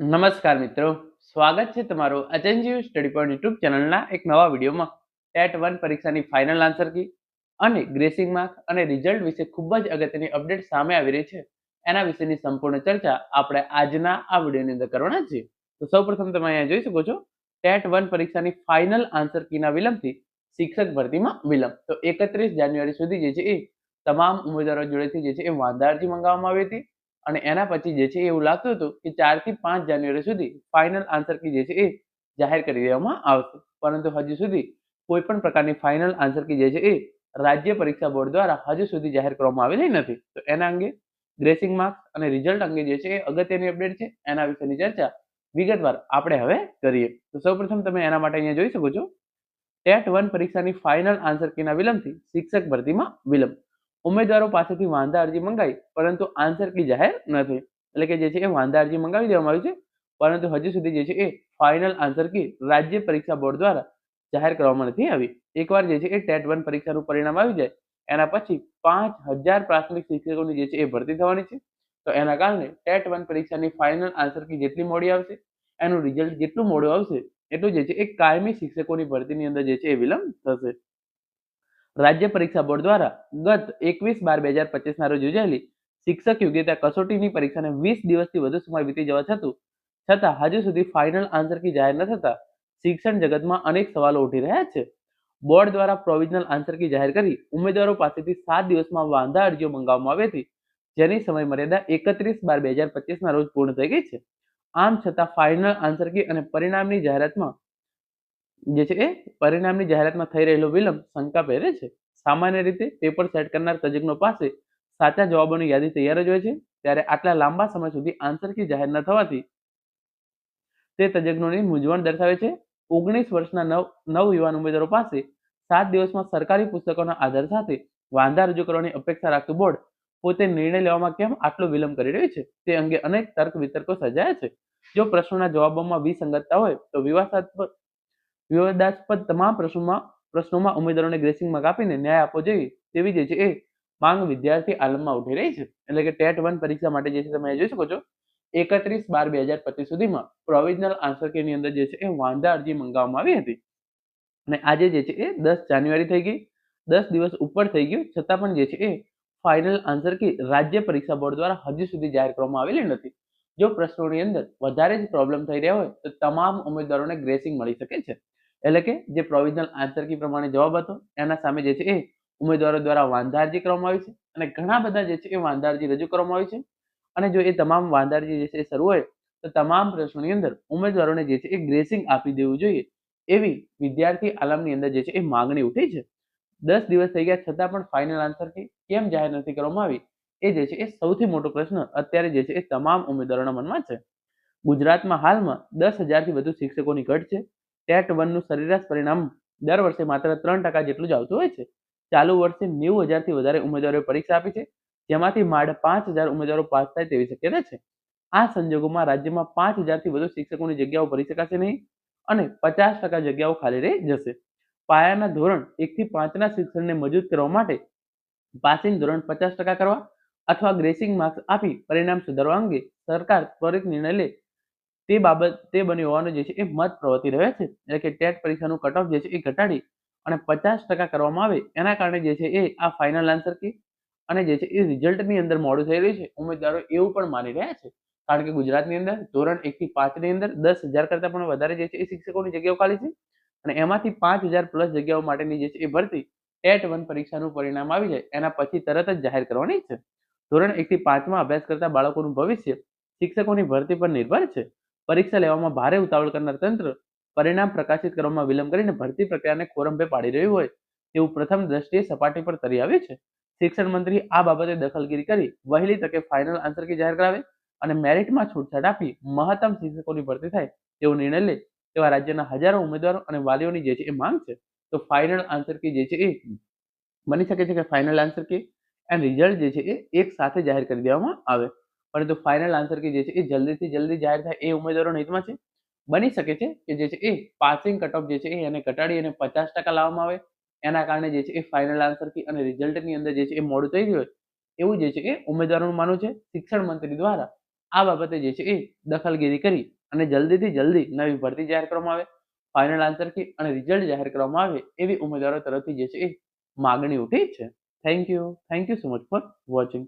નમસ્કાર મિત્રો, સ્વાગત છે તમારું અચંજીવ સ્ટડી પોઈન્ટ યુટ્યુબ ચેનલના એક નવા વિડીયોમાં. ટેટ 1 પરીક્ષાની ફાઇનલ આન્સર કી અને ગ્રેસિંગ માર્ક અને રિઝલ્ટ વિશે ખૂબ જ અગત્યની અપડેટ સામે આવી રહી છે. એના વિશેની સંપૂર્ણ ચર્ચા આપણે આજના આ વિડીયોની અંદર કરવાના છીએ. તો સૌપ્રથમ તમે અહીંયા જોઈ શકો છો ટેટ 1 પરીક્ષાની ફાઇનલ આન્સર કીના વિલંબથી શિક્ષક ભરતીમાં વિલંબ. તો 31 જાન્યુઆરી સુધી જે છે એ તમામ ઉમેદવારો જોડેથી જે છે એ વાંધા અરજી મંગાવવામાં આવી હતી અને એના પછી જે છે એવું લાગતું હતું કે 4 થી 5 જાન્યુઆરી સુધી ફાઇનલ આન્સર કી જે છે એ જાહેર કરી દેવામાં આવશે, પરંતુ હજુ સુધી કોઈ પણ પ્રકારની ફાઇનલ આન્સર કી જે છે એ રાજ્ય પરીક્ષા બોર્ડ દ્વારા હજુ સુધી જાહેર કરવામાં આવેલી નથી. તો એના અંગે ગ્રેસિંગ માર્ક્સ અને રિઝલ્ટ અંગે જે છે એ અગત્યની અપડેટ છે, એના વિશેની ચર્ચા વિગતવાર આપણે હવે કરીએ. તો સૌપ્રથમ તમે એના માટે અહીંયા જોઈ શકો છો ટેટ 1 પરીક્ષાની ફાઇનલ આન્સર કીના વિલંબથી શિક્ષક ભરતીમાં વિલંબ. ઉમેદવારો પાસેથી વાંધા અરજી મંગાવી પરંતુ આન્સર કી જાહેર નથી. એટલે કે જે છે એ વાંધા અરજી મંગાવી દેવામાં આવી છે, પરંતુ હજુ સુધી જે છે એ ફાઇનલ આન્સર કી રાજ્ય પરીક્ષા બોર્ડ દ્વારા જાહેર કરવામાં નથી આવી. એકવાર જે છે એ ટેટ 1 પરીક્ષાનું પરિણામ આવી જાય એના પછી 5000 પ્રાથમિક શિક્ષકોની જે છે એ ભરતી થવાની છે. તો એના કારણે ટેટ 1 પરીક્ષાની ફાઇનલ આન્સર કી જેટલી મોડી આવશે, એનું રિઝલ્ટ જેટલું મોડું આવશે, એટલું જે છે એ કાયમી શિક્ષકોની ભરતીની અંદર જે છે એ વિલંબ થશે. રાજ્ય પરીક્ષા બોર્ડ દ્વારા ગત 21/12/2025 ના રોજ યોજાયેલી શિક્ષક યોગ્યતા કસોટીની પરીક્ષાને 20 દિવસથી વધુ સમય વીતી જવા છતાં હજુ સુધી ફાઇનલ આન્સર કી જાહેર ન થતા શિક્ષણ જગતમાં અનેક સવાલો ઉઠી રહ્યા છે. બોર્ડ દ્વારા પ્રોવિઝનલ આન્સર કી જાહેર કરી ઉમેદવારો પાસેથી 7 દિવસમાં વાંધા અરજીઓ મંગાવવામાં આવી હતી, જેની સમય મર્યાદા 31/12/2025 ના રોજ પૂર્ણ થઈ ગઈ છે. આમ છતાં ફાઇનલ આન્સર કી અને પરિણામની જાહેરાતમાં થઈ રહેલો વિલંબ શંકા પહેરે છે. સામાન્ય રીતે પેપર સેટ કરનાર તજજ્ઞો પાસે સાચા જવાબોની યાદી તૈયાર જ હોય છે, ત્યારે આટલા લાંબા સમય સુધી આન્સર કી જાહેર ન થવાથી તે તજજ્ઞોની મૂંઝવણ દર્શાવે છે. 19 વર્ષના નવ યુવાન ઉમેદવારો પાસે 7 દિવસમાં સરકારી પુસ્તકોના આધાર સાથે વાંધા રજૂ કરવાની અપેક્ષા રાખતું બોર્ડ પોતે નિર્ણય લેવામાં કેમ આટલો વિલંબ કરી રહ્યું છે, તે અંગે અનેક તર્ક વિતર્કો સર્જાયા છે. જો પ્રશ્નોના જવાબોમાં વિસંગતતા હોય તો વિવાદાસ્પદ તમામ પ્રશ્નોમાં ઉમેદવારોને ગ્રેસિંગ માર્ક આપીને ન્યાય આપવો જોઈએ તેવી જે છે એ માંગ વિદ્યાર્થી આલમમાં ઉઠી રહી છે. એટલે કે ટેટ 1 પરીક્ષા માટે જે છે તમે જોઈ શકો છો 31/12/2025 સુધીમાં પ્રોવિઝનલ આન્સર કીની અંદર જે છે એ વાંધા અરજી મંગાવવામાં આવી હતી અને આજે જે છે એ 10 જાન્યુઆરી થઈ ગઈ, 10 દિવસ ઉપર થઈ ગયું, છતાં પણ જે છે એ ફાઇનલ આન્સર કી રાજ્ય પરીક્ષા બોર્ડ દ્વારા હજુ સુધી જાહેર કરવામાં આવેલી નથી. જો પ્રશ્નોની અંદર વધારે જ પ્રોબ્લેમ થઈ રહ્યા હોય તો તમામ ઉમેદવારોને ગ્રેસિંગ મળી શકે છે. એટલે કે જે પ્રોવિઝનલ આન્સર કી પ્રમાણે જવાબ હતો એના સામે જે છે એ ઉમેદવારો દ્વારા વાંધા અરજી કરવામાં આવી છે અને ઘણા બધા જે છે એ વાંધા અરજી રજૂ કરવામાં આવી છે. અને જો એ તમામ વાંધા અરજી જે છે એ શરૂ હોય તો તમામ પ્રશ્નોની અંદર ઉમેદવારોને જે છે એ ગ્રેસિંગ આપી દેવું જોઈએ એવી વિદ્યાર્થી આલમની અંદર જે છે એ માંગણી ઉઠી છે. 10 દિવસ થઈ ગયા છતાં પણ ફાઇનલ આન્સર કી કેમ જાહેર નથી કરવામાં આવી, એ જે છે એ સૌથી મોટો પ્રશ્ન અત્યારે જે છે એ તમામ ઉમેદવારોના મનમાં છે. ગુજરાતમાં હાલમાં 10,000થી વધુ શિક્ષકોની ઘટ છે. ટેટ 1 નું સરેરાશ પરિણામ દર વર્ષે માત્ર 3% જેટલું જ આવતું હોય છે. ચાલુ વર્ષે 90,000થી વધારે ઉમેદવારોએ પરીક્ષા આપી છે, જેમાંથી માંડ 5,000 ઉમેદવારો પાસ થાય તેવી શક્યતા છે. આ સંજોગોમાં રાજ્યમાં 5,000થી વધુ શિક્ષકોની જગ્યાઓ ભરી શકાશે નહીં અને 50% જગ્યાઓ ખાલી રહી જશે. પાયાના ધોરણ 1 થી 5 ના શિક્ષણને મજબૂત કરવા માટે પાસિંગ ધોરણ 50% કરવા અથવા ગ્રેસિંગ માર્ક્સ આપી પરિણામ સુધારવા અંગે સરકાર ત્વરિત નિર્ણય લે તે બન્યું હોવાનો જે છે એ મત પ્રવર્તી રહ્યો છે. એટલે કે ટેટ પરીક્ષાનું કટ ઓફ જે છે એ ઘટાડી અને 50% કરવામાં આવે એના કારણે જે છે એ આ ફાઇનલ આન્સર કી અને જે છે એ રિઝલ્ટની અંદર મોડું થઈ રહ્યું છે. ઉમેદવારો એવું પણ માની રહ્યા છે, કારણ કે ગુજરાતની અંદર ધોરણ 1 થી 5 ની અંદર 10,000 કરતાં પણ વધારે જે છે એ શિક્ષકોની જગ્યાઓ ખાલી છે અને એમાંથી 5,000 પ્લસ જગ્યાઓ માટેની જે છે એ ભરતી ટેટ 1 પરીક્ષાનું પરિણામ આવી જાય એના પછી તરત જ જાહેર કરવાની છે. ધોરણ 1 થી 5માં અભ્યાસ કરતા બાળકોનું ભવિષ્ય શિક્ષકોની ભરતી પર નિર્ભર છે. પરીક્ષા લેવામાં ભારે ઉતાવળ કરનાર તંત્ર પરિણામ પ્રકાશિત કરવામાં વિલંબ કરીને ભરતી પ્રક્રિયાને ખોરંભે પાડી રહ્યું હોય તેવું પ્રથમ દ્રષ્ટિએ સપાટી પર તરી આવ્યું છે. શિક્ષણ મંત્રી આ બાબતે દખલગીરી કરી વહેલી તકે ફાઇનલ આન્સર કી જાહેર કરાવે અને મેરિટમાં છૂટછાટ આપી મહત્તમ શિક્ષકોની ભરતી થાય તેવો નિર્ણય લે તેવા રાજ્યના હજારો ઉમેદવારો અને વાલીઓની જે છે એ માંગ છે. તો ફાઇનલ આન્સર કી જે છે એ બની શકે છે કે final answer key and result જે છે એ એક સાથે જાહેર કરી દેવામાં આવે, પરંતુ ફાઇનલ આન્સર કી જે છે એ જલ્દીથી જલ્દી જાહેર થાય એ ઉમેદવારોના હિતમાં છે. બની શકે છે કે જે છે એ પાસિંગ કટ ઓફ જે છે એને ઘટાડી અને 50% લાવવામાં આવે, એના કારણે જે છે એ ફાઇનલ આન્સર કી અને રિઝલ્ટની અંદર જે છે એ મોડું થઈ ગયું હોય એવું જે છે એ ઉમેદવારોનું માનવું છે. શિક્ષણ મંત્રી દ્વારા આ બાબતે જે છે એ દખલગીરી કરી અને જલ્દીથી જલ્દી નવી ભરતી જાહેર કરવામાં આવે, ફાઇનલ આન્સર કી અને રિઝલ્ટ જાહેર કરવામાં આવે એવી ઉમેદવારો તરફથી જે છે એ માગણી ઉઠી છે. Thank you so much for watching.